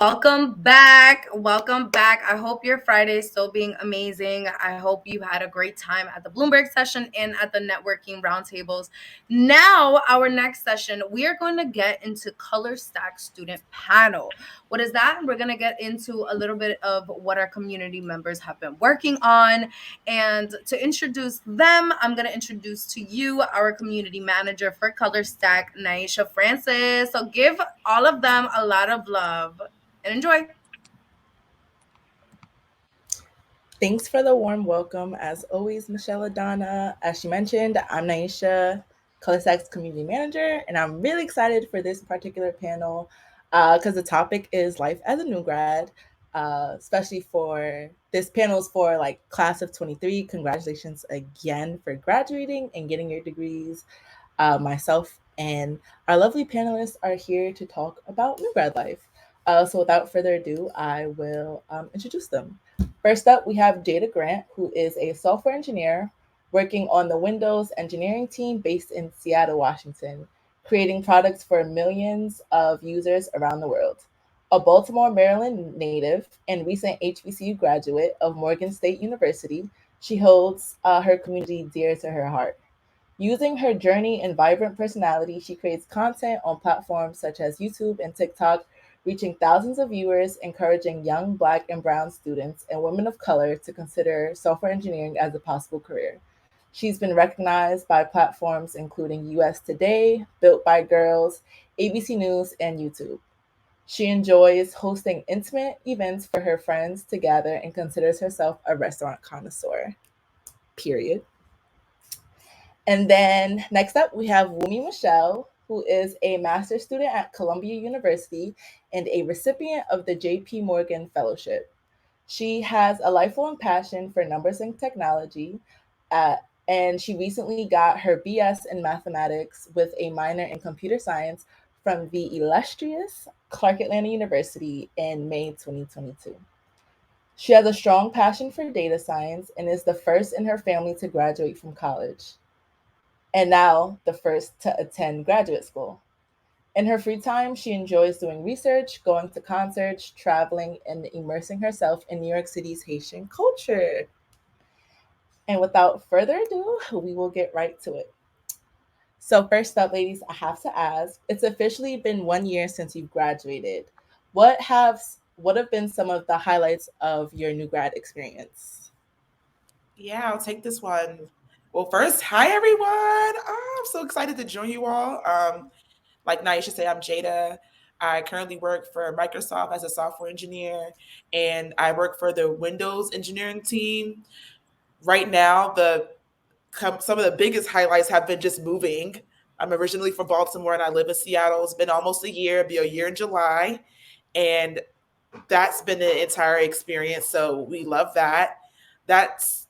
Welcome back. Welcome back. I hope your Friday is still being amazing. I hope you had a great time at the Bloomberg session and at the networking roundtables. Now, our next session, we are going to get into ColorStack student panel. What is that? We're going to get into a little bit of what our community members have been working on. And to introduce them, I'm going to introduce to you our community manager for ColorStack, Nyasha Francis. So give all of them a lot of love and enjoy. Thanks for the warm welcome. As always, Michelle Adana. As she mentioned, I'm Nyasha, ColorStack's community manager, and I'm really excited for this particular panel because the topic is life as a new grad, especially for this panel is for like class of 23. Congratulations again for graduating and getting your degrees. Myself and our lovely panelists are here to talk about new grad life. So without further ado, I will introduce them. First up, we have Jada Grant, who is a software engineer working on the Windows engineering team based in Seattle, Washington, creating products for millions of users around the world. A Baltimore, Maryland native and recent HBCU graduate of Morgan State University, she holds her community dear to her heart. Using her journey and vibrant personality, she creates content on platforms such as YouTube and TikTok, reaching thousands of viewers, encouraging young Black and Brown students and women of color to consider software engineering as a possible career. She's been recognized by platforms including US Today, Built by Girls, ABC News, and YouTube. She enjoys hosting intimate events for her friends to gather and considers herself a restaurant connoisseur. Period. And then next up, we have Wumi Michelle, who is a master's student at Columbia University and a recipient of the JP Morgan Fellowship. She has a lifelong passion for numbers and technology, uh, and she recently got her BS in mathematics with a minor in computer science from the illustrious Clark Atlanta University in May 2022. She has a strong passion for data science and is the first in her family to graduate from college and now the first to attend graduate school. In her free time, she enjoys doing research, going to concerts, traveling, and immersing herself in New York City's Haitian culture. And without further ado, we will get right to it. So, first up, ladies, I have to ask it's officially been 1 year since you've graduated. What have been some of the highlights of your new grad experience? Yeah, I'll take this one. Well, first, hi everyone. I'm so excited to join you all. Like Naisha said, I'm Jada. I currently work for Microsoft as a software engineer, and I work for the Windows engineering team. Right now, some of the biggest highlights have been just moving. I'm originally from Baltimore and I live in Seattle. It's been almost a year, it'll be a year in July, and that's been an entire experience. So we love that. That's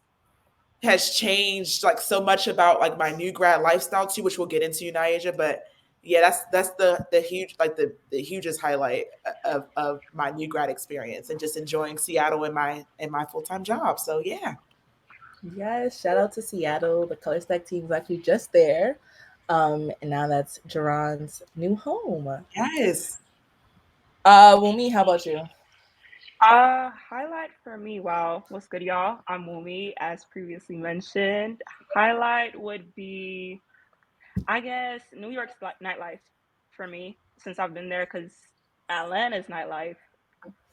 has changed like so much about like my new grad lifestyle too, which we'll get into, Niaja. But yeah, that's the huge like the hugest highlight of my new grad experience and just enjoying Seattle in my full time job. So yeah. Yes, shout out to Seattle. The Color Stack team is actually just there. And now that's Jerron's new home. Yes. Wumi, how about you? Highlight for me. Wow, what's good, y'all? I'm Mumi, as previously mentioned. Highlight would be, I guess, New York's nightlife for me since I've been there, because Atlanta's nightlife.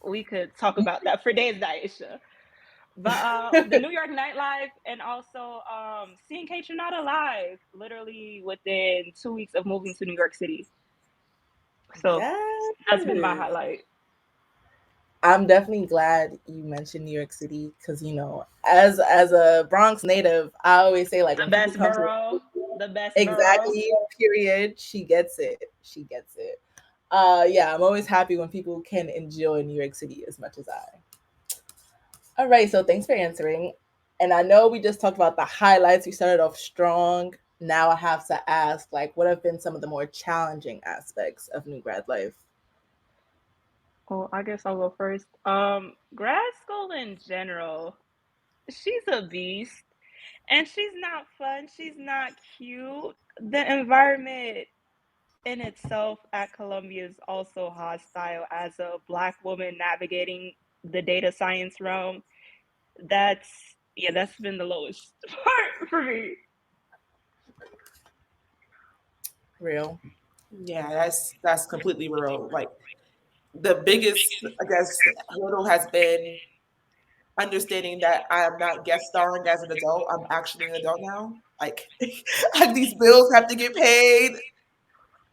We could talk about that for days, Daisha. But the New York nightlife, and also seeing Kate Renata live, literally within 2 weeks of moving to New York City. So Yes. that's been my highlight. I'm definitely glad you mentioned New York City because as a Bronx native, I always say like The when people best come to borough. The best borough. exactly period, she gets it. She gets it. Yeah, I'm always happy when people can enjoy New York City as much as I. All right, so thanks for answering. And I know we just talked about the highlights. We started off strong. Now I have to ask, like, what have been some of the more challenging aspects of new grad life? Well, I guess I'll go first. Grad school in general, she's a beast, and she's not fun. She's not cute. The environment in itself at Columbia is also hostile as a Black woman navigating the data science realm. That's been the lowest part for me. Real. Yeah, that's completely real. Like the biggest, I guess, hurdle has been understanding that I am not guest starring as an adult. I'm actually an adult now. Like, like these bills have to get paid.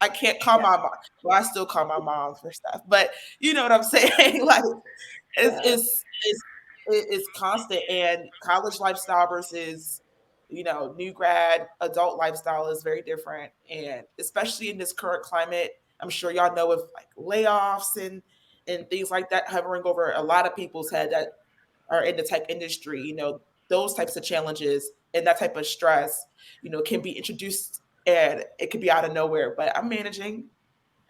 I can't call Yeah. my mom. Well, I still call my mom for stuff, but you know what I'm saying. Like, it's Yeah. it's it's it's constant, and college lifestyle versus new grad adult lifestyle is very different, and especially in this current climate, I'm sure y'all know of like layoffs and things like that hovering over a lot of people's head that are in the tech industry. Those types of challenges and that type of stress, can be introduced and it could be out of nowhere. But I'm managing.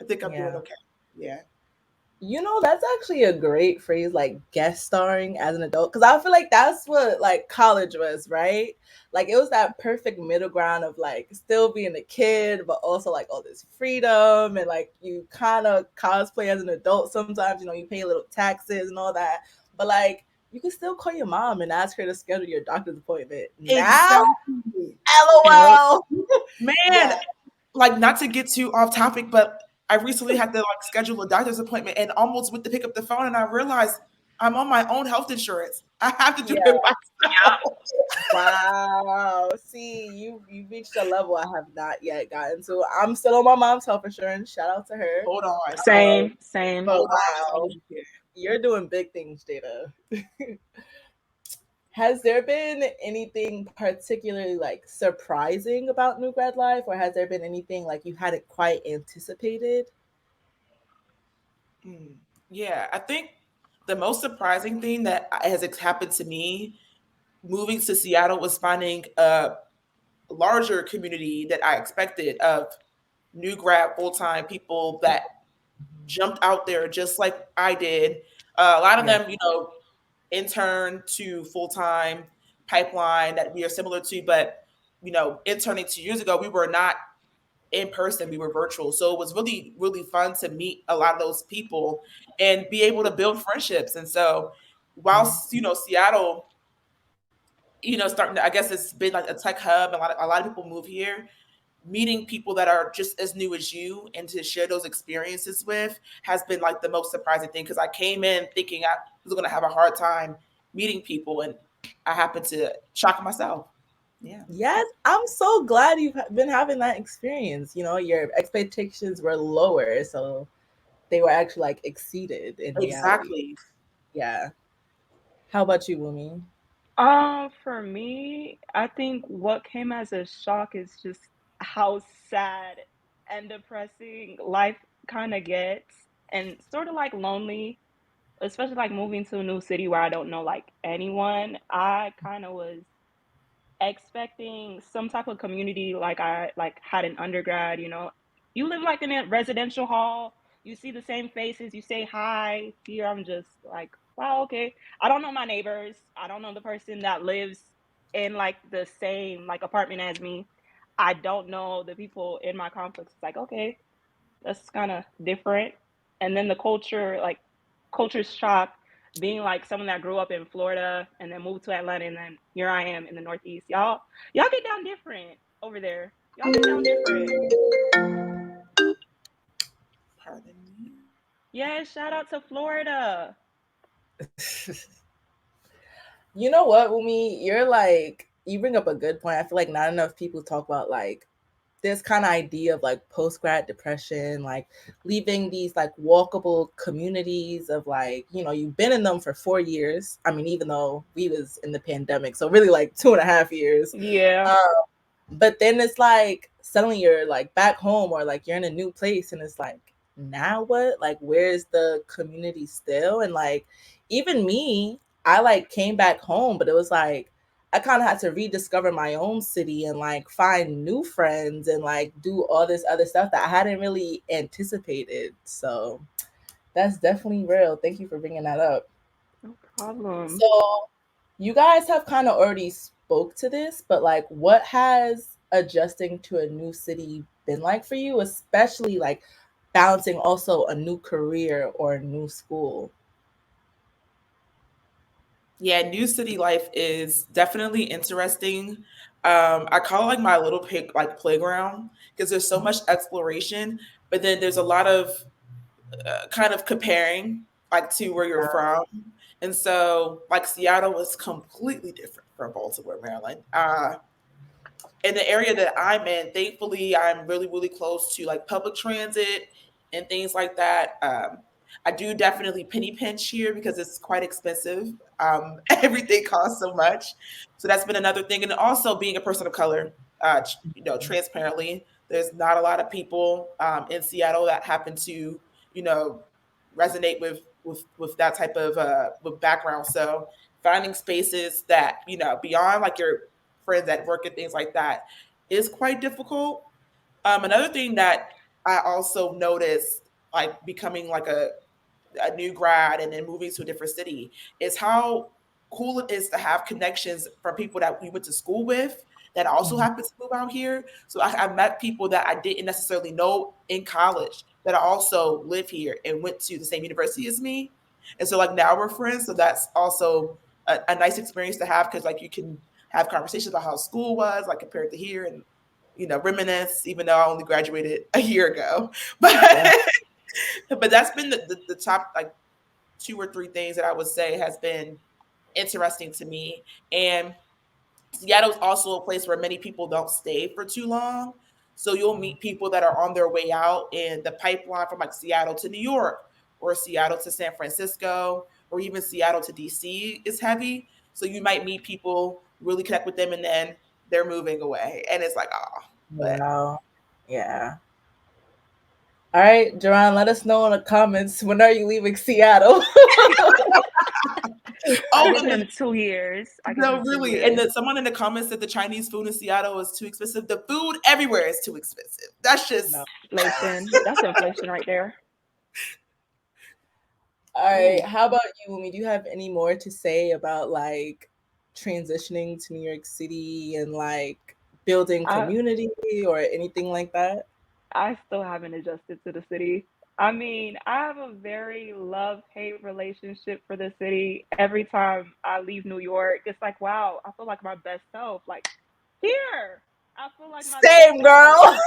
I think I'm doing Yeah. okay. Yeah. That's actually a great phrase, like guest starring as an adult, because I feel like that's what like college was, right? Like it was that perfect middle ground of like still being a kid, but also like all this freedom and like you kind of cosplay as an adult sometimes, you pay little taxes and all that, but like you can still call your mom and ask her to schedule your doctor's appointment. Now, Exactly. Yep. LOL. Man, Yeah, like not to get too off topic, but I recently had to like schedule a doctor's appointment and almost went to pick up the phone and I realized I'm on my own health insurance. I have to do yeah. it myself. Wow. See, you reached a level I have not yet gotten to. I'm still on my mom's health insurance. Shout out to her. Hold on. Um, Same. but Hold on. wow, you're doing big things, Jada. Has there been anything particularly like surprising about new grad life, or has there been anything like you hadn't quite anticipated? Mm. Yeah, I think the most surprising thing that has happened to me moving to Seattle was finding a larger community that I expected of new grad full time people that jumped out there just like I did. A lot of Yeah. them, intern to full time pipeline that we are similar to, but interning 2 years ago, we were not in person, we were virtual. So it was really, really fun to meet a lot of those people and be able to build friendships. And so, whilst Seattle, starting to, I guess it's been like a tech hub, a lot of people move here, meeting people that are just as new as you and to share those experiences with has been like the most surprising thing, because I came in thinking I was going to have a hard time meeting people, and I happened to shock myself. Yeah. Yes, I'm so glad you've been having that experience. Your expectations were lower, so they were actually like exceeded in reality. Exactly. Yeah. How about you, Wumi? For me, I think what came as a shock is just how sad and depressing life kind of gets, and sort of like lonely, especially like moving to a new city where I don't know like anyone. I kind of was expecting some type of community like I like had an undergrad, you live like in a residential hall, you see the same faces, you say hi. Here I'm just like, wow, okay. I don't know my neighbors. I don't know the person that lives in like the same like apartment as me. I don't know the people in my complex. It's like, okay, that's kind of different. And then the culture shock, being like someone that grew up in Florida and then moved to Atlanta, and then here I am in the Northeast. Y'all get down different over there. Y'all get down different. Pardon me. Yeah, shout out to Florida. You know what, Umi? You bring up a good point. I feel like not enough people talk about like this kind of idea of like post grad depression, like leaving these like walkable communities of like, you've been in them for 4 years. I mean, even though we was in the pandemic, so really like 2.5 years. Yeah. Um, but then it's like suddenly you're like back home or like you're in a new place and it's like, now what? Like, where's the community still? And like, even me, I like came back home, but it was like, I kind of had to rediscover my own city and like find new friends and like do all this other stuff that I hadn't really anticipated. So that's definitely real. Thank you for bringing that up. No problem. So you guys have kind of already spoke to this, but like what has adjusting to a new city been like for you, especially like balancing also a new career or a new school? Yeah, new city life is definitely interesting. I call it like my little pig like playground because there's so much exploration, but then there's a lot of kind of comparing like to where you're from. And so like Seattle was completely different from Baltimore, Maryland. In the area that I'm in, thankfully, I'm really, really close to like public transit and things like that. I do definitely penny pinch here because it's quite expensive. Everything costs so much, so that's been another thing. And also being a person of color, transparently, there's not a lot of people in Seattle that happen to, you know, resonate with that type of with background. So finding spaces that beyond like your friends at work and things like that is quite difficult. Another thing that I also noticed, like becoming like a new grad and then moving to a different city, is how cool it is to have connections from people that we went to school with that also Mhm. happen to move out here. So I met people that I didn't necessarily know in college that also live here and went to the same university as me. And so like now we're friends. So that's also a nice experience to have because like you can have conversations about how school was like compared to here and reminisce, even though I only graduated a year ago. But Yeah. but that's been the top like two or three things that I would say has been interesting to me. And Seattle's also a place where many people don't stay for too long. So you'll meet people that are on their way out in the pipeline from like Seattle to New York or Seattle to San Francisco or even Seattle to DC is heavy. So you might meet people, really connect with them, and then they're moving away. And it's like, oh, but Wow. Yeah. All right, Joanne, let us know in the comments, when are you leaving Seattle? I oh, give and then him 2 years. I give no, him two really. And years. then someone in the comments said the Chinese food in Seattle is too expensive. The food everywhere is too expensive. That's No. just Inflation. That's inflation right there. All right. ooh. How about you, Umi? Do you have any more to say about like transitioning to New York City and like building I community or anything like that? I still haven't adjusted to the city. I mean, I have a very love-hate relationship for the city. Every time I leave New York, it's like, wow, I feel like my best self. Like here, I feel like my best Same, self. girl.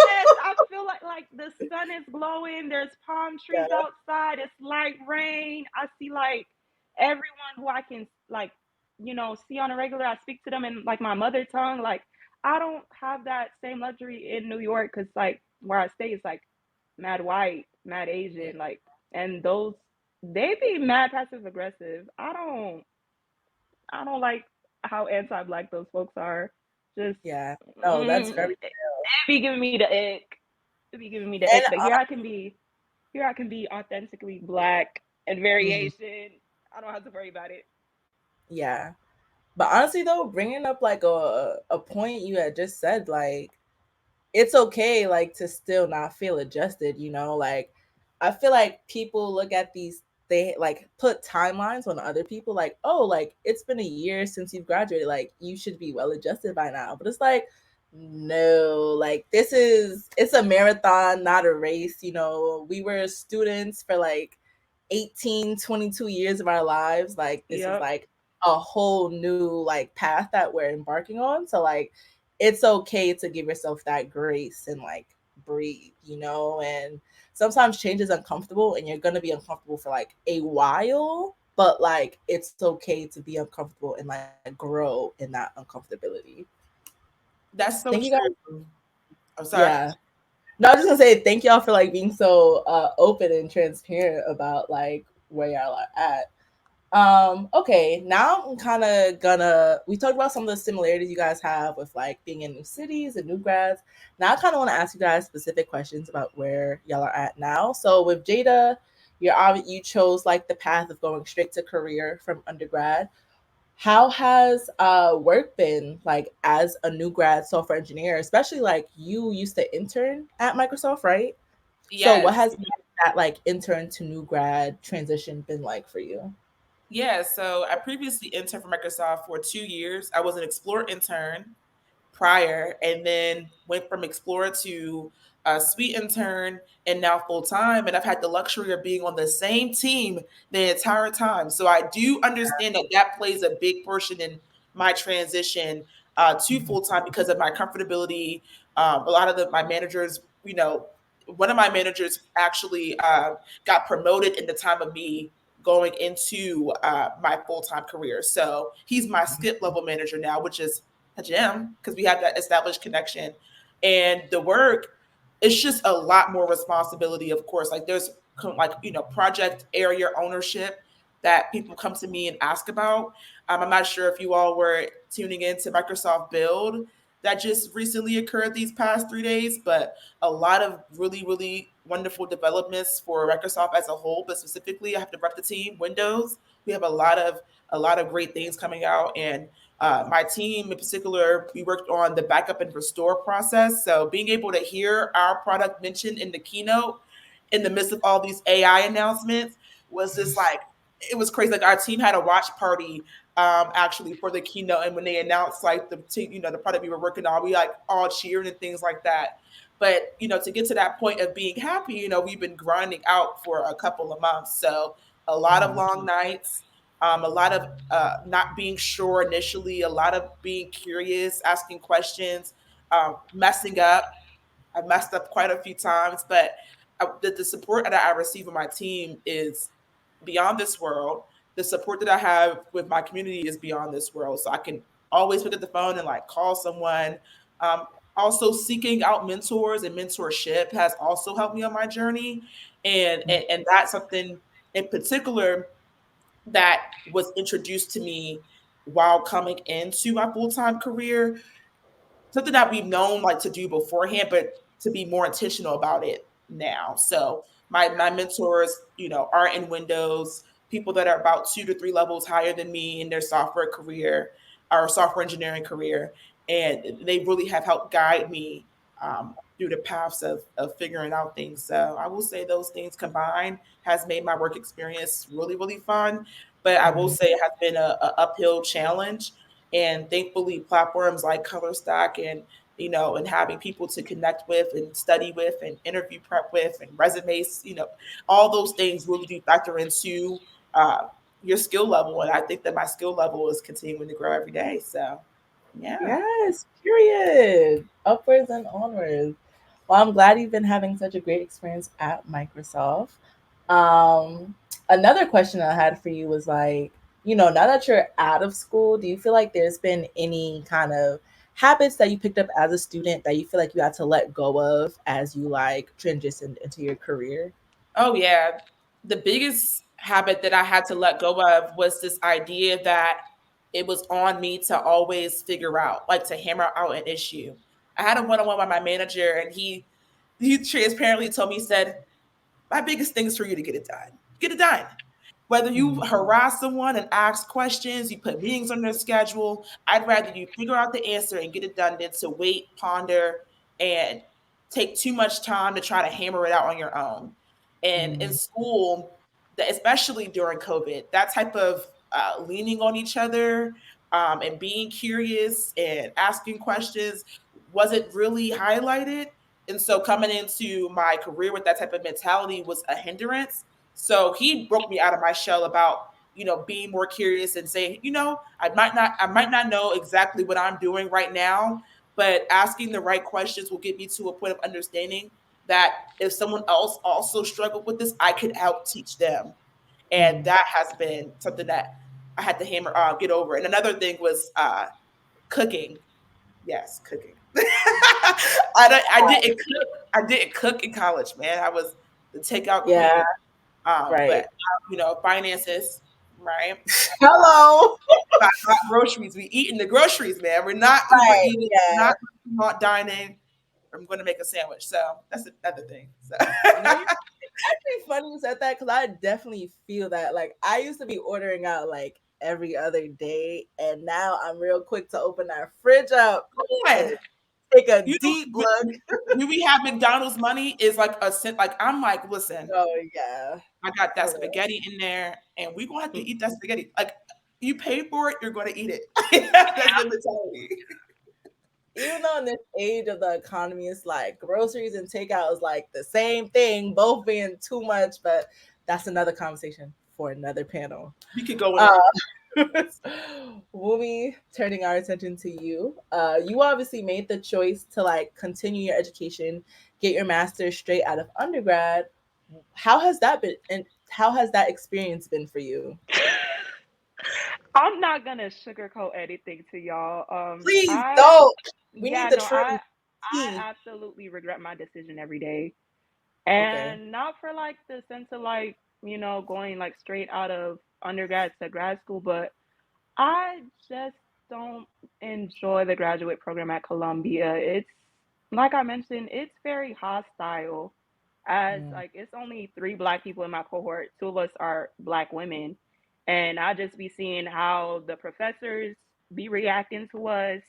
Yes, I feel like the sun is glowing. There's palm Yeah. trees outside. It's light rain. I see like everyone who I can like, see on a regular. I speak to them in like my mother tongue. Like I don't have that same luxury in New York because like where I stay is like mad white, mad Yeah. Asian, like, and those they be mad passive aggressive. I don't like how anti-black those folks are. Just Yeah. No, that's very it be giving me the ick. It be giving me the ick. and But here I can be authentically black and mhm, variation. I don't have to worry about it. yeah. But honestly though, bringing up like a point you had just said, like it's okay like to still not feel adjusted, like I feel like people look at these, they like put timelines on other people like, oh, like it's been a year since you've graduated, like you should be well adjusted by now. But it's like, no, like it's a marathon, not a race. We were students for like 18, 22 years of our lives. Like this is Yep. like a whole new like path that we're embarking on. So like it's okay to give yourself that grace and like breathe, and sometimes change is uncomfortable and you're gonna be uncomfortable for like a while, but like it's okay to be uncomfortable and like grow in that uncomfortability. That's so Thank you guys. true. I'm sorry. Yeah. No, I was just gonna say thank y'all for like being so open and transparent about like where y'all are at. Okay, now I'm kind of gonna, we talked about some of the similarities you guys have with like being in new cities and new grads. Now I kind of want to ask you guys specific questions about where y'all are at now. So with Jada, you chose like the path of going straight to career from undergrad. How has work been like as a new grad software engineer, especially like you used to intern at Microsoft, right? So what Yes. has that like intern to new grad transition been like for you? Yeah. So I previously interned for Microsoft for 2 years. I was an Explore intern. prior, and then went from explorer to a suite intern and now full time. And I've had the luxury of being on the same team the entire time. So I do understand that that plays a big portion in my transition to full time because of my comfortability. A lot of my managers, one of my managers actually got promoted in the time of me going into my full time career. So he's my skip level manager now, which is a gem because we have that established connection. And the work, it's just a lot more responsibility, of course. Like there's like, project area ownership that people come to me and ask about. I'm not sure if you all were tuning into Microsoft Build that just recently occurred these past 3 days, but a lot of really, really wonderful developments for Microsoft as a whole, but specifically I have to rep the team, Windows. We have a lot of great things coming out. And my team in particular, we worked on the backup and restore process. So being able to hear our product mentioned in the keynote in the midst of all these AI announcements was just like, it was crazy. Like our team had a watch party actually for the keynote, and when they announced like the product we were working on, we like all cheered and things like that. But to get to that point of being happy, we've been grinding out for a couple of months. So a lot of long nights, a lot of not being sure initially, a lot of being curious, asking questions, messing up. I messed up quite a few times, but the support that I receive with my team is beyond this world. The support that I have with my community is beyond this world. So I can always pick up the phone and like call someone. Um, Also, seeking out mentors and mentorship has also helped me on my journey, and that's something in particular that was introduced to me while coming into my full-time career, something that we've known like to do beforehand, but to be more intentional about it now. So my mentors, are in Windows, people that are about 2 to 3 levels higher than me in their software career or software engineering career. And they really have helped guide me through the paths of figuring out things. So I will say those things combined has made my work experience really, really fun. But I will say it has been a uphill challenge, and thankfully platforms like ColorStack and having people to connect with and study with and interview prep with and resumes, all those things really do factor into uh, your skill level. And I think that my skill level is continuing to grow every day. So yeah. Yes, period. Upwards and onwards. Well, I'm glad you've been having such a great experience at Microsoft. Um, Another question I had for you was like, now that you're out of school, do you feel like there's been any kind of habits that you picked up as a student that you feel like you had to let go of as you like transitioned into your career? Oh yeah. The biggest habit that I had to let go of was this idea that it was on me to always figure out, like to hammer out an issue. I had a one-on-one with my manager, and he transparently told me, he said, my biggest thing is for you to get it done. Get it done. Whether you harass someone and ask questions, you put meetings on their schedule, I'd rather you figure out the answer and get it done than to wait, ponder, and take too much time to try to hammer it out on your own. And in school, especially during COVID, that type of leaning on each other and being curious and asking questions wasn't really highlighted. And so coming into my career with that type of mentality was a hindrance. So he broke me out of my shell about, being more curious and saying, I might not know exactly what I'm doing right now, but asking the right questions will get me to a point of understanding that if someone else also struggled with this, I could help teach them. And that has been something that I had to get over. And another thing was cooking. Yes, cooking. I didn't cook in college, man. I was the takeout Yeah, queen. But right. finances, right? Hello. Not groceries. We eat in the groceries, man. We're not Uber Right. eating. We're Yeah. not dining. I'm going to make a sandwich. So that's another thing. So. Actually funny you said that because I definitely feel that. Like I used to be ordering out like every other day, and now I'm real quick to open that fridge up and Come on. take a You know, deep look. when we have McDonald's money is like a cent. Like I'm like, listen, Oh yeah, I got that for real. spaghetti in there, and we're gonna have to eat that spaghetti. Like you pay for it, you're gonna eat it. That's the mentality. even though in this age of the economy, it's like groceries and takeout is like the same thing, both being too much, but that's another conversation for another panel. We could go in. Uh, Wumi, turning our attention to you. You obviously made the choice to like continue your education, get your master's straight out of undergrad. How has that been, and how has that experience been for you? I'm not gonna sugarcoat anything to y'all. Please I don't. We need yeah, the no, truth. I absolutely regret my decision every day. Okay. And not for like the sense of like, going like straight out of undergrad to grad school, but I just don't enjoy the graduate program at Columbia. It's like I mentioned, it's very hostile. As Mm, like it's only three black people in my cohort, two of us are black women, and I just be seeing how the professors be reacting to us.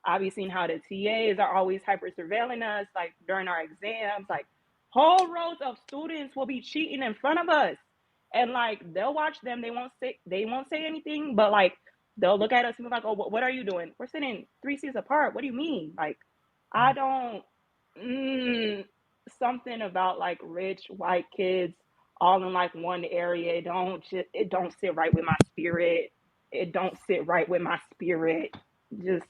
I be seeing how the TAs are always hyper surveilling us, like during our exams. Like whole rows of students will be cheating in front of us, and like they'll watch them. They won't say anything, but like they'll look at us and be like, "Oh, what are you doing? We're sitting three seats apart. What do you mean?" Like I don't. Mm, something about like rich white kids all in like one area. It don't sit right with my spirit. It don't sit right with my spirit. Just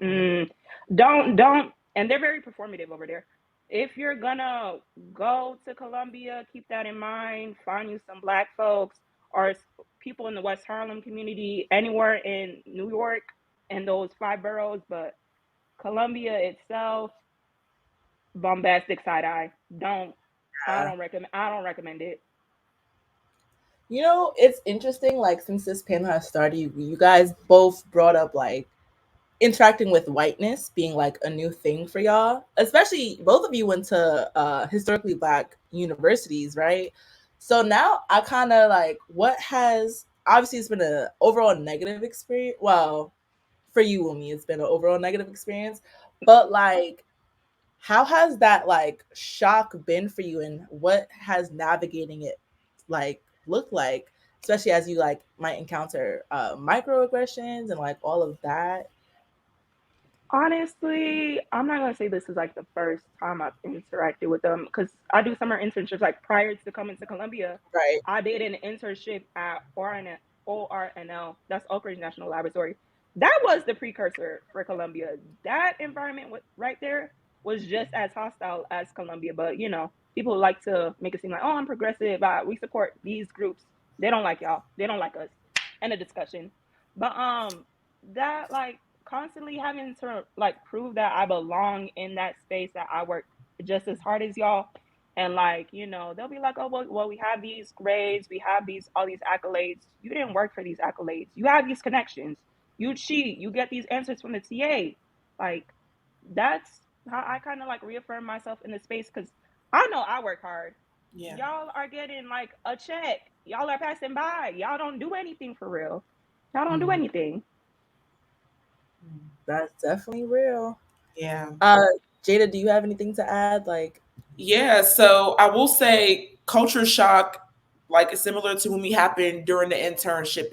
mm, don't. And they're very performative over there. If you're gonna go to Columbia, keep that in mind. Find you some black folks or people in the West Harlem community, anywhere in New York and those five boroughs. But Columbia itself, bombastic side eye. Don't I yeah. don't recommend I don't recommend it. You know, it's interesting. Like since this panel has started, you guys both brought up like interacting with whiteness being like a new thing for y'all. Especially both of you went to historically black universities, right? So now I kind of like what has obviously it's been an overall negative experience. Well, for you, Umi, it's been an overall negative experience. But like how has that like shock been for you and what has navigating it like looked like, especially as you like might encounter microaggressions and like all of that? Honestly, I'm not gonna say this is like the first time I've interacted with them because I do summer internships. Like prior to coming to Columbia, Right. I did an internship at ORNL. That's Oak Ridge National Laboratory. That was the precursor for Columbia. That environment right there was just as hostile as Columbia. But people like to make it seem like, oh, I'm progressive. We support these groups. They don't like y'all. They don't like us. End of discussion. But that like constantly having to like prove that I belong in that space, that I work just as hard as y'all. And like, they'll be like, oh, well, we have these grades, we have these all these accolades. You didn't work for these accolades. You have these connections. You cheat. You get these answers from the TA. Like, that's how I kind of like reaffirm myself in the space because I know I work hard. Yeah. Y'all are getting like a check. Y'all are passing by. Y'all don't do anything for real. Y'all don't do Mm, anything. that's definitely real. Yeah. uh Jada, do you have anything to add? Like, Yeah, so I will say culture shock, like similar to when we happened during the internship,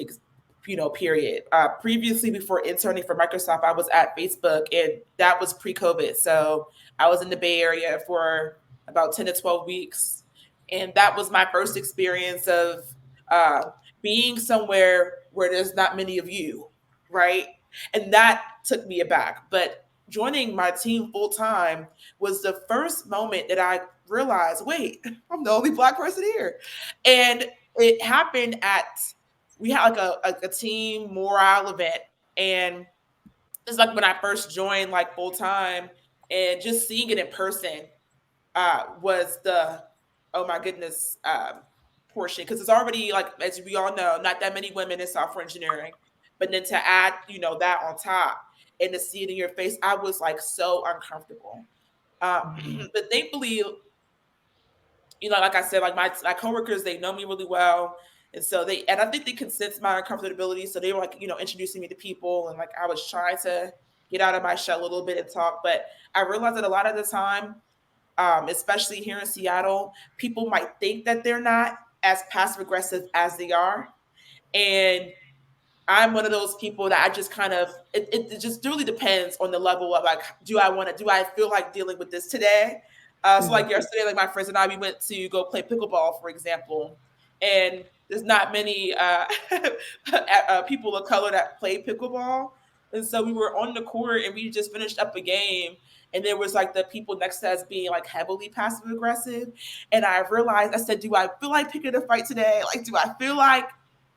period. Previously, before interning for Microsoft, I was at Facebook, and that was pre-COVID. So I was in the Bay Area for about 10 to 12 weeks, and that was my first experience of uh, being somewhere where there's not many of you, right? And that took me aback. But joining my team full time was the first moment that I realized, wait, I'm the only black person here. And it happened we had like a team morale event. And it's like when I first joined like full time and just seeing it in person was the, oh my goodness, portion. Because it's already like, as we all know, not that many women in software engineering. But then to add, that on top and to see it in your face, I was like so uncomfortable. mhm, But thankfully, like I said, like my coworkers, they know me really well, and so and I think they can sense my uncomfortability. So they were like, introducing me to people, and like I was trying to get out of my shell a little bit and talk. But I realized that a lot of the time, especially here in Seattle, people might think that they're not as passive aggressive as they are, and I'm one of those people that I just kind of it just really depends on the level of like, do I feel like dealing with this today? So like yesterday, like my friends and I, we went to go play pickleball, for example, and there's not many people of color that play pickleball, and so we were on the court and we just finished up a game, and there was like the people next to us being like heavily passive aggressive, and I realized, I said, do I feel like picking a fight today? Like, do I feel like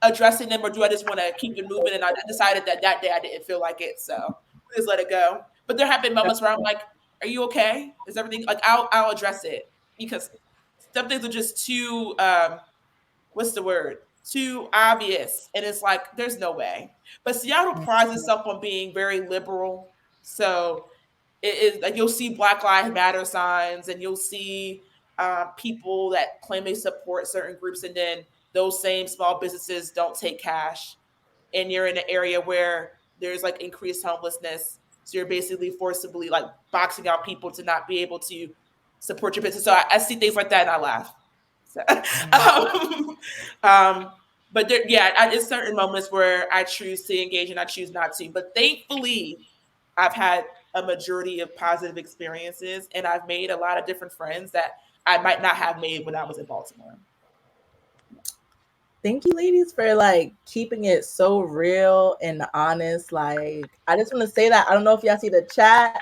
addressing them, or do I just want to keep it moving? And I decided that that day I didn't feel like it, so we just let it go. But there have been moments where I'm like, "Are you okay? Is everything like?" I'll address it, because some things are just too what's the word? Too obvious, and it's like there's no way. But Seattle prides itself on being very liberal, so it is like you'll see Black Lives Matter signs, and you'll see people that claim they support certain groups, and then those same small businesses don't take cash, and you're in an area where there's like increased homelessness, so you're basically forcibly like boxing out people to not be able to support your business. So I see things like that and I laugh. So, but there, yeah, it's certain moments where I choose to engage and I choose not to. But thankfully, I've had a majority of positive experiences, and I've made a lot of different friends that I might not have made when I was in Baltimore. Thank you, ladies, for like keeping it so real and honest. Like, I just want to say that I don't know if y'all see the chat.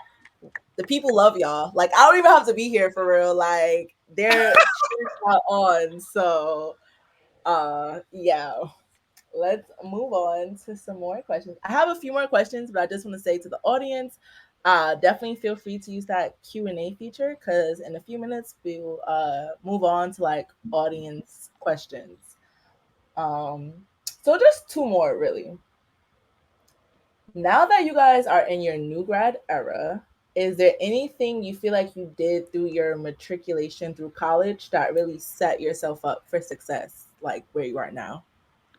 The people love y'all. Like, I don't even have to be here for real. Like, they're on. So, yeah. Let's move on to some more questions. I have a few more questions, but I just want to say to the audience, definitely feel free to use that Q&A feature, because in a few minutes we'll move on to like audience questions. So just two more really. Now that you guys are in your new grad era, is there anything you feel like you did through your matriculation through college that really set yourself up for success, like where you are now?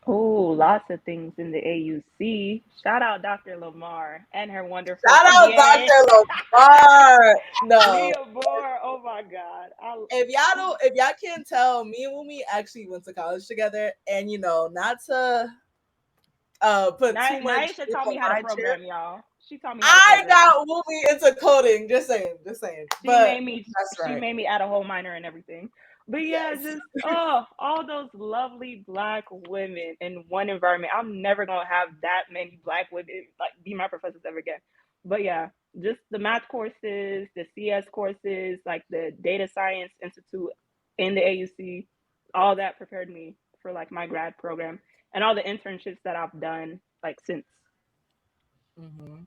Oh, lots of things in the AUC. Shout out Dr. Lamar and her wonderful Shout out TA. Dr. Lamar. No. Leah Moore. Oh my God. If y'all can't tell, me and Wumi actually went to college together, and not to put too much Nyasha taught me how to on my chip. program, y'all. She taught me how to I program. got Wumi into coding. Just saying. She made me add a whole minor and everything. But yeah, Yes. just all those lovely Black women in one environment. I'm never gonna have that many Black women like be my professors ever again. But yeah, just the math courses, the CS courses, like the Data Science Institute in the AUC, all that prepared me for like my grad program and all the internships that I've done like since. Mm-hmm.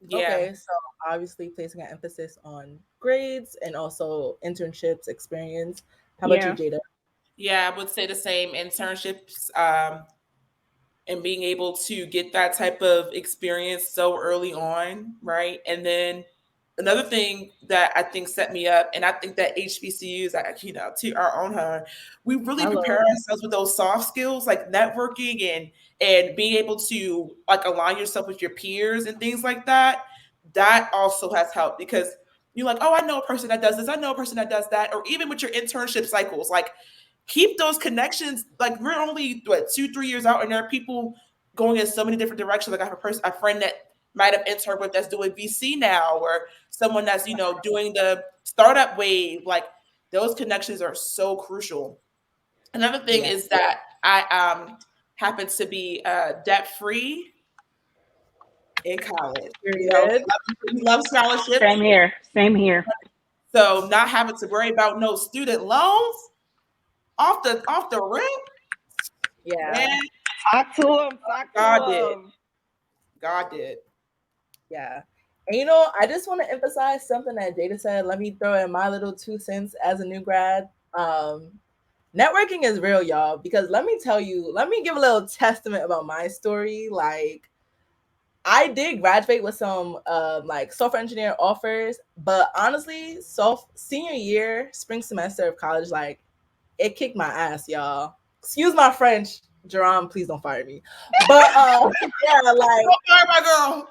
Yeah. Okay, so obviously placing an emphasis on grades and also internships experience. How about you, Jada? Yeah, I would say the same. Internships, and being able to get that type of experience so early on, right? And then another thing that I think set me up, and I think that HBCUs, to our own horn, we really prepare ourselves with those soft skills like networking and being able to like align yourself with your peers and things like that. That also has helped, because you're like, oh, I know a person that does this, I know a person that does that, or even with your internship cycles, like keep those connections. Like we're only 2-3 years out, and there are people going in so many different directions. Like I have a friend that might have interned with that's doing VC now, or someone that's doing the startup wave. Like those connections are so crucial. Another thing is that I happen to be debt free in college. We love scholarships. Same here. So not having to worry about no student loans off the rip. Yeah. Man, Talk to him. God did. Yeah. And I just want to emphasize something that Jada said. Let me throw in my little 2 cents as a new grad. Networking is real, y'all, because let me tell you, let me give a little testament about my story. Like, I did graduate with some like software engineer offers, but honestly, senior year, spring semester of college, like it kicked my ass, y'all. Excuse my French, Jerome, please don't fire me. But yeah, like don't fire my girl.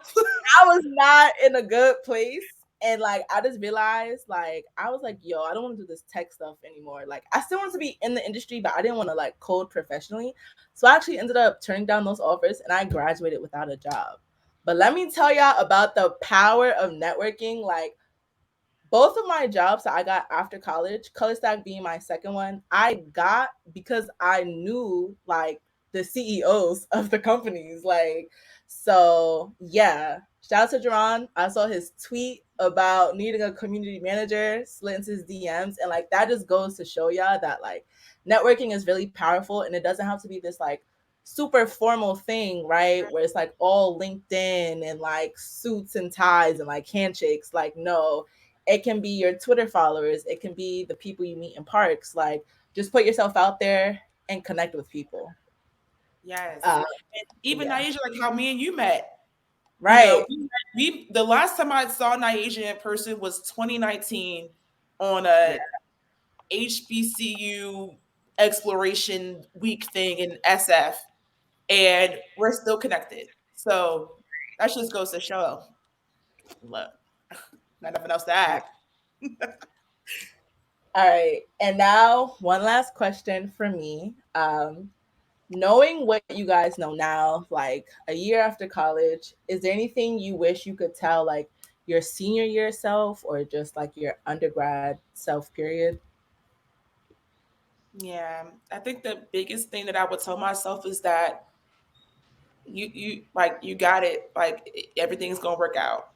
I was not in a good place. And like I just realized, like I was like, yo, I don't want to do this tech stuff anymore. Like I still wanted to be in the industry, but I didn't want to like code professionally. So I actually ended up turning down those offers and I graduated without a job. But let me tell y'all about the power of networking. Like both of my jobs that I got after college, ColorStack being my second one, I got because I knew like the CEOs of the companies. Like, so yeah. Shout out to Jerron. I saw his tweet about needing a community manager, slid into his DMs, and like that just goes to show y'all that like networking is really powerful and it doesn't have to be this like super formal thing, right? Where it's like all LinkedIn and like suits and ties and like handshakes. Like, no, it can be your Twitter followers. It can be the people you meet in parks. Like, just put yourself out there and connect with people. Yes. Uh, And even yeah. Nyasha, like how me and you met. You know, Right. we the last time I saw Nyasha in person was 2019 on Yeah. a HBCU exploration week thing in SF, and we're still connected. So that just goes to show, look, not nothing else to add. All right. And now, one last question for me. Knowing what you guys know now, like a year after college, is there anything you wish you could tell, like your senior year self or just like your undergrad self period? Yeah, I think the biggest thing that I would tell myself is that you got it. Like everything's gonna work out.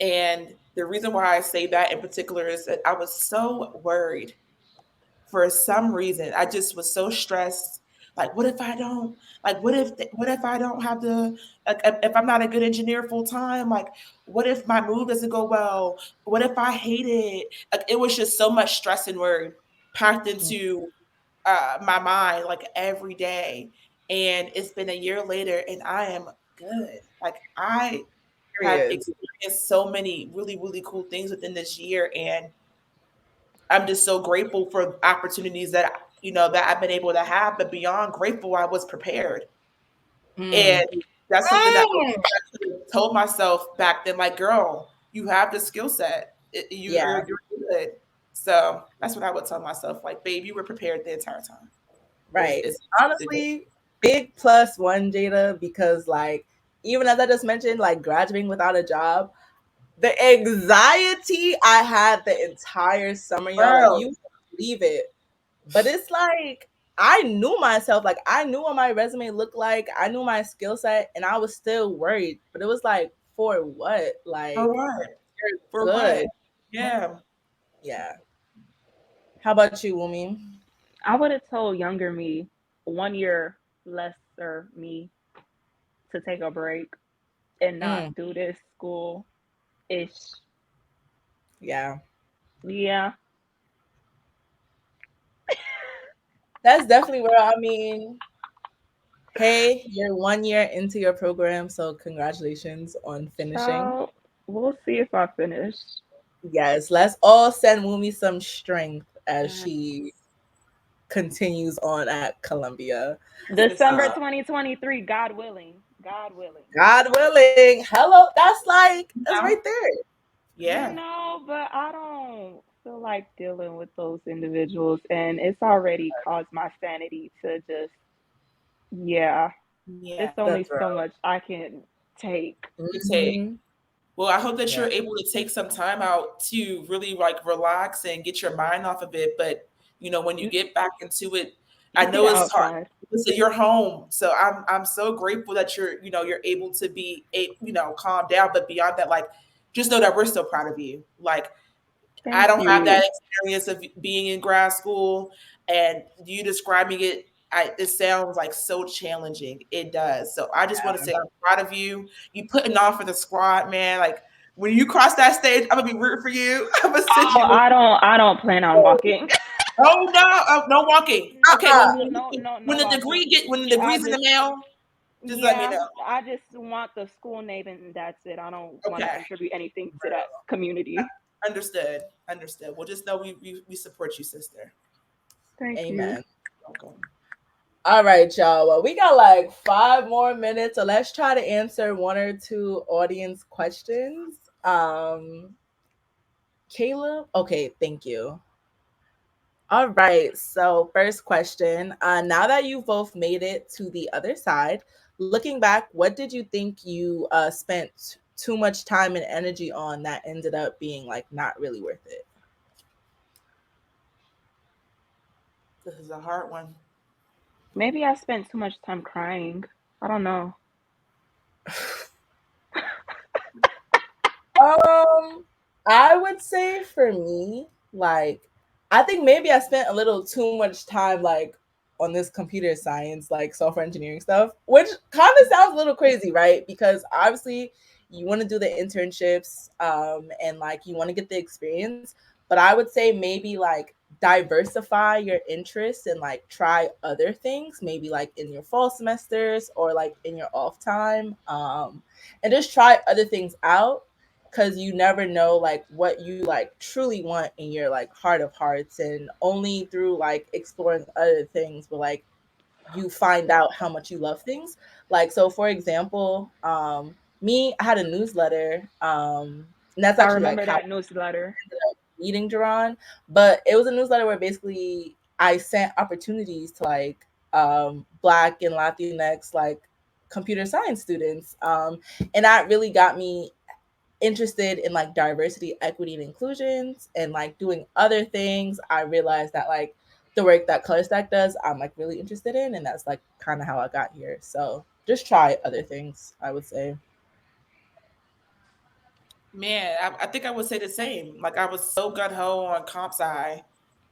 And the reason why I say that in particular is that I was so worried for some reason. I just was so stressed. Like, what if I don't? Like, what if I don't have the? Like, if I'm not a good engineer full time? Like, what if my move doesn't go well? What if I hate it? Like, it was just so much stress and worry packed into my mind like every day. And it's been a year later, and I am good. Like, I have Period. experienced so many really really cool things within this year, and I'm just so grateful for opportunities that that I've been able to have. But beyond grateful, I was prepared, Mm. and that's something that I told myself back then. Like, girl, you have the skill set. Yeah. You're good. So that's what I would tell myself. Like, babe, you were prepared the entire time. Right. It's Honestly, big plus one, Jada, because like even as I just mentioned, like graduating without a job, the anxiety I had the entire summer, y'all, like girl. you leave it. But it's like I knew myself, like I knew what my resume looked like, I knew my skill set, and I was still worried. But it was like, for what? For Like, what? you're For what? good. Yeah. Yeah. How about you, Wumi? I would have told younger me, 1 year lesser me, to take a break and not Mm, do this school ish. yeah. Yeah. That's definitely where I mean, hey, you're 1 year into your program, so congratulations on finishing. So we'll see if I finish. Yes, let's all send Wumi some strength as Yes. she continues on at Columbia. December Uh, 2023, God willing. God willing. God willing. Hello, that's Yeah. right there. Yeah. But I don't feel like dealing with those individuals, and it's already caused my sanity to just, yeah, Yeah. it's only That's so right. much I can take. To take. Mm-hmm. Well, I hope that Yeah. you're able to take some time out to really like relax and get your mind off of it. But when you You, get back into it, I you see know the it's hard. outside. Listen, you're home, so I'm so grateful that you're able to be calm down. But beyond that, like, just know that we're still proud of you. Like, I Thank don't have that you. experience of being in grad school, and you describing it, it sounds like so challenging. It does. So I just want to say I'm proud of you. You putting on for the squad, man. Like when you cross that stage, I'm gonna be rooting for you. I'm gonna send Oh, you. I don't plan on walking. Oh no, no walking. Okay, Uh-uh. when No the degree walking. when the I degree's in the just, mail, just let me yeah, know. I just want the school name and that's it. I don't want to Okay, contribute anything to that community. understood, understood. Well, just know we support you, sister. Thank you. Amen. Welcome. All right, y'all. Well, we got like 5 more minutes, so let's try to answer one or two audience questions. Caleb? Okay, thank you. All right. So, first question. Now that you've both made it to the other side, looking back, what did you think you spent too much time and energy on that ended up being like not really worth it? This is a hard one. Maybe I spent too much time crying. I don't know. Um, I would say for me, like, I think maybe I spent a little too much time like on this computer science, like software engineering stuff, which kind of sounds a little crazy, right? Because obviously you want to do the internships, and like you want to get the experience, but I would say maybe like diversify your interests and like try other things, maybe like in your fall semesters or like in your off time, and just try other things out, because you never know like what you like truly want in your like heart of hearts, and only through like exploring other things will like you find out how much you love things. Like, so for example, me, I had a newsletter, and that's I actually like remember how I that newsletter. ended up meeting Duran. But it was a newsletter where basically I sent opportunities to like black and Latinx like computer science students, and that really got me interested in like diversity, equity, and inclusions, and like doing other things. I realized that like the work that ColorStack does, I'm like really interested in, and that's like kind of how I got here. So just try other things, I would say. Man, I think I would say the same. Like I was so gun ho on comp sci,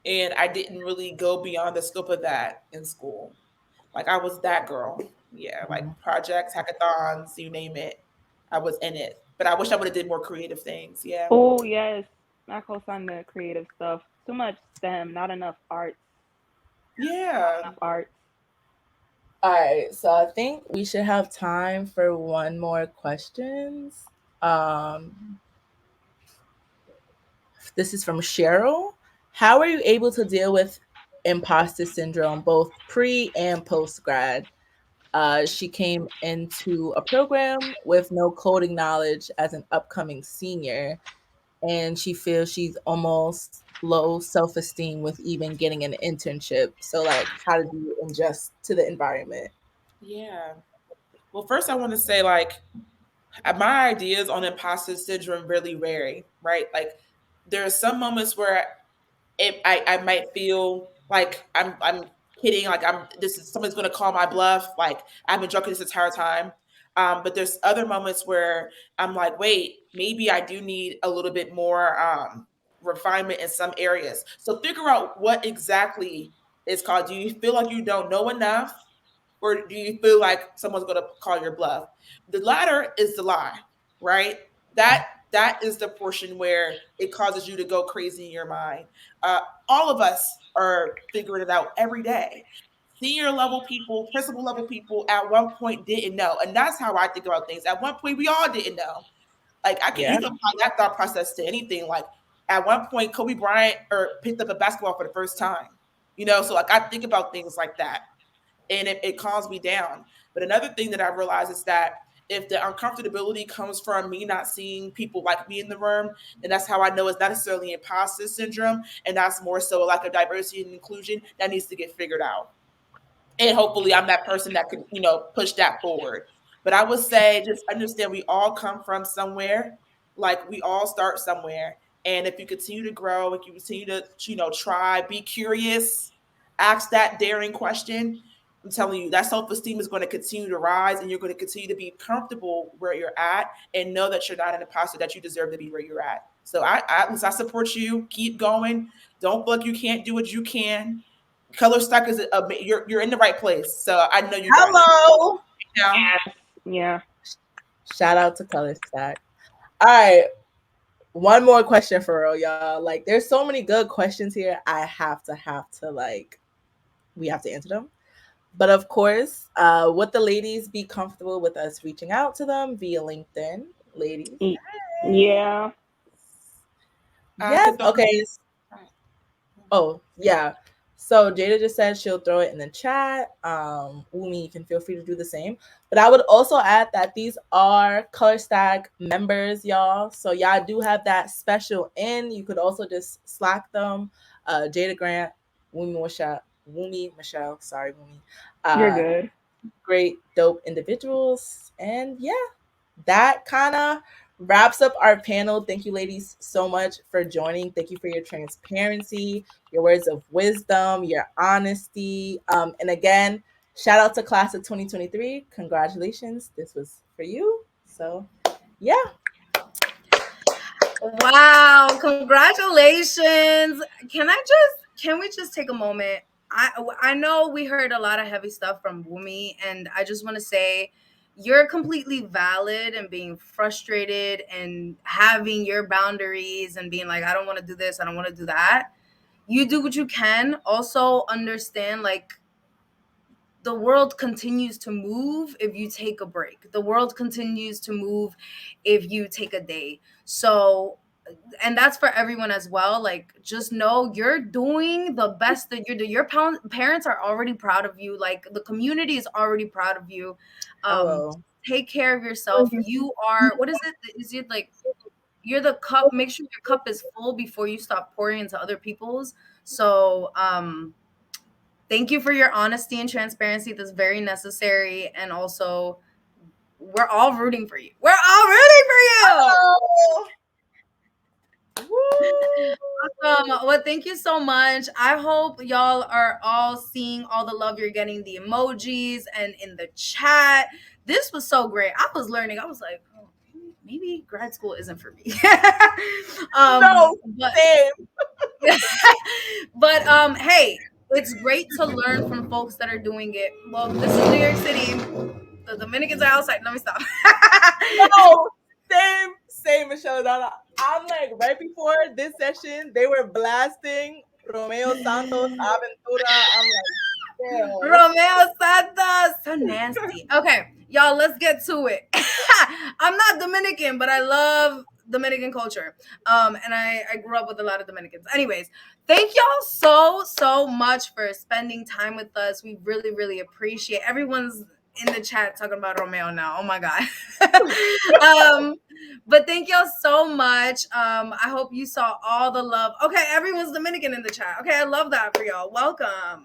and I didn't really go beyond the scope of that in school. Like I was that girl. Yeah, like Mhm. projects, hackathons, you name it. I was in it. But I wish I would have did more creative things. Yeah. Oh, yes. I co-sign the creative stuff. Too much STEM, not enough arts. Not Yeah. enough arts. All right, so I think we should have time for one more questions. Um, this is from Cheryl. How are you able to deal with imposter syndrome both pre and post grad? She came into a program with no coding knowledge as an upcoming senior, and she feels she's almost low self esteem with even getting an internship. So, like, how did you adjust to the environment? Yeah. Well, first I want to say like my ideas on imposter syndrome really vary, right? Like there are some moments where I might feel like I'm kidding, like I'm this is someone's gonna call my bluff, like I've been joking this entire time. But there's other moments where I'm like, wait, maybe I do need a little bit more refinement in some areas. So figure out what exactly is called. Do you feel like you don't know enough? Or do you feel like someone's going to call your bluff? The latter is the lie, right? That is the portion where it causes you to go crazy in your mind. All of us are figuring it out every day. Senior level people, principal level people at one point didn't know, and that's how I think about things. At one point, we all didn't know. Like I can, you Yeah. can apply that thought process to anything. Like at one point, Kobe Bryant or picked up a basketball for the first time. So like I think about things like that, and it calms me down. But another thing that I realize is that if the uncomfortability comes from me not seeing people like me in the room, then that's how I know it's not necessarily imposter syndrome, and that's more so like a diversity and inclusion that needs to get figured out. And hopefully I'm that person that can, push that forward. But I would say just understand we all come from somewhere. Like we all start somewhere. And if you continue to grow, if you continue to, try, be curious, ask that daring question, I'm telling you, that self-esteem is going to continue to rise, and you're going to continue to be comfortable where you're at and know that you're not an imposter, that you deserve to be where you're at. So at least I support you. Keep going. Don't feel like you can't do what you can. ColorStack is you're in the right place. So I know you got it. Hello. Now, Yes. Yeah. Shout out to ColorStack. All right, one more question for real, y'all. Like, there's so many good questions here. I have to like, we have to answer them. But of course, would the ladies be comfortable with us reaching out to them via LinkedIn? Ladies. Y- Hey. Yeah. I Yes. could throw Okay. Oh, yeah. So Jada just said she'll throw it in the chat. Wumi, you can feel free to do the same. But I would also add that these are ColorStack members, y'all. So y'all do have that special in. You could also just Slack them. Jada Grant, Wumi Michelle, sorry, Wumi. You're Uh, good. great, dope individuals. And yeah, that kind of wraps up our panel. Thank you, ladies, so much for joining. Thank you for your transparency, your words of wisdom, your honesty. And again, shout out to class of 2023. Congratulations. This was for you. So, yeah. Wow, congratulations. Can we just take a moment? I know we heard a lot of heavy stuff from Wumi, and I just want to say you're completely valid and being frustrated and having your boundaries and being like, I don't want to do this, I don't want to do that. You do what you can. Also understand, like, the world continues to move if you take a break. The world continues to move if you take a day. So, and that's for everyone as well. Like, just know you're doing the best that you're doing. Your parents are already proud of you. Like, the community is already proud of you. Hello. Take care of yourself. You are, what is it? Is it like, you're the cup? Make sure your cup is full before you stop pouring into other people's. So, thank you for your honesty and transparency. That's very necessary. And also, we're all rooting for you. We're all rooting for you. Oh. Woo. Well, thank you so much. I hope y'all are all seeing all the love you're getting, the emojis and in the chat. This was so great. I was learning. I was like, oh, maybe grad school isn't for me. No, but same. but hey, it's great to learn from folks that are doing it. Well, this is New York City. The Dominicans are outside. Let me stop. No, same, Michelle Donna. I'm like, right before this session, they were blasting Romeo Santos Aventura. I'm like, damn. Romeo Santos, so nasty. Okay, y'all, let's get to it. I'm not Dominican, but I love Dominican culture. And I grew up with a lot of Dominicans. Anyways, thank y'all so much for spending time with us. We really appreciate everyone's in the chat talking about Romeo now. Oh my god. But thank y'all so much. I hope you saw all the love. Okay, everyone's Dominican in the chat. Okay, I love that for y'all. Welcome.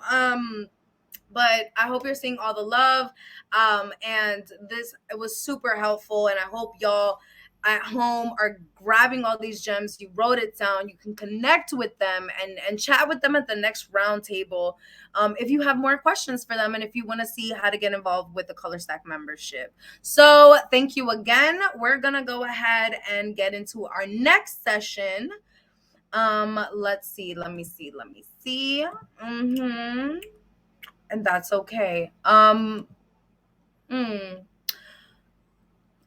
But I hope you're seeing all the love. And it was super helpful. And I hope y'all at home are grabbing all these gems. You wrote it down. You can connect with them and chat with them at the next roundtable. If you have more questions for them and if you want to see how to get involved with the ColorStack membership. So thank you again. We're going to go ahead and get into our next session. Let's see. Let me see. And that's okay.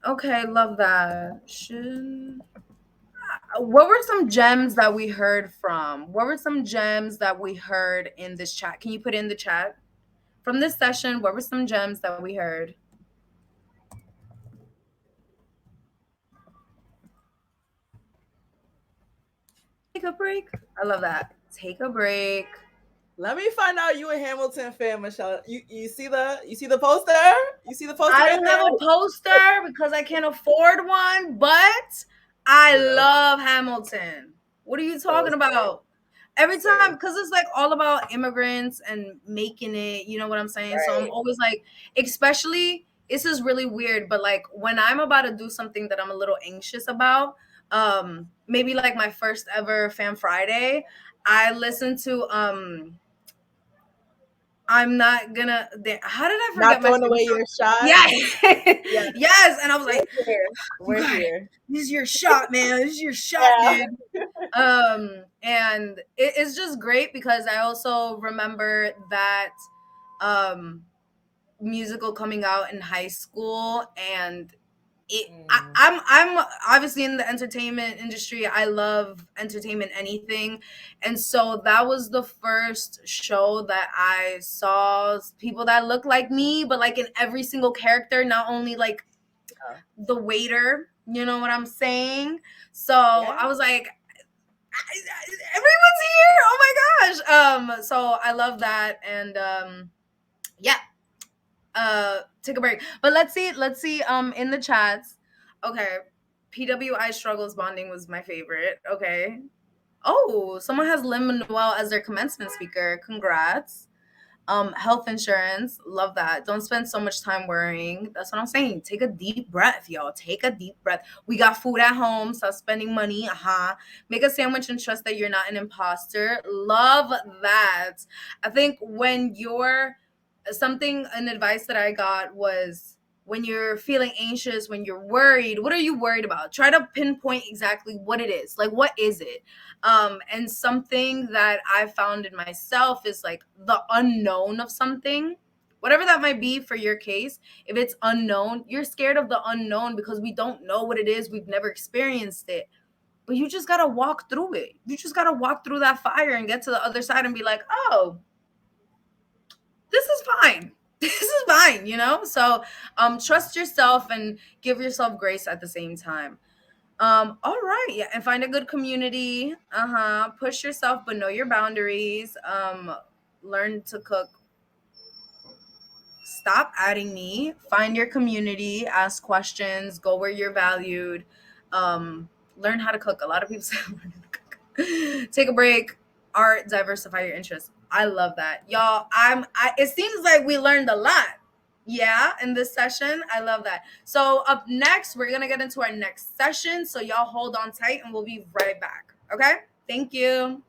Okay, love that. What were some gems that we heard from? What were some gems that we heard in this chat? Can you put in the chat? From this session, what were some gems that we heard? Take a break. I love that. Take a break. Let me find out you a Hamilton fan, Michelle. You see the poster? You see the poster? I right don't there? have a poster because I can't afford one, but I love Hamilton. What are you talking about? Every time, because it's like all about immigrants and making it, you know what I'm saying? So I'm always like, especially, this is really weird, but like when I'm about to do something that I'm a little anxious about, maybe like my first ever Fan Friday, I listen to I'm not gonna. How did I forget Not my throwing favorite away song? your shot. Yeah, yes. And I was like, we're here. This is your shot, man. This is your shot, dude. And it's just great because I also remember that musical coming out in high school, and I'm obviously in the entertainment industry. I love entertainment, anything. And so that was the first show that I saw people that look like me, but like in every single character, not only like the waiter, you know what I'm saying? So I was like, everyone's here. Oh my gosh. So I love that. And yeah. Take a break. But let's see in the chats. Okay. PWI struggles bonding was my favorite. Okay. Oh, someone has Lin Manuel as their commencement speaker. Congrats. Health insurance, love that. Don't spend so much time worrying. That's what I'm saying. Take a deep breath, y'all. Take a deep breath. We got food at home. Stop spending money. Make a sandwich and trust that you're not an imposter. Love that. I think when you're an advice that I got was, when you're feeling anxious, when you're worried, what are you worried about? Try to pinpoint exactly what it is. Like, what is it? And something that I found in myself is like the unknown of something, whatever that might be for your case. If it's unknown, you're scared of the unknown because we don't know what it is. We've never experienced it. But you just got to walk through it. You just got to walk through that fire and get to the other side and be like, oh, this is fine. This is fine, you know? So trust yourself and give yourself grace at the same time. All right, yeah, and find a good community. Push yourself, but know your boundaries. Learn to cook. Stop adding me. Find your community, ask questions, go where you're valued. Learn how to cook. A lot of people say learn how to cook. Take a break. Art, diversify your interests. I love that. Y'all, it seems like we learned a lot. Yeah, in this session. I love that. So up next, we're gonna get into our next session. So y'all hold on tight and we'll be right back. Okay? Thank you.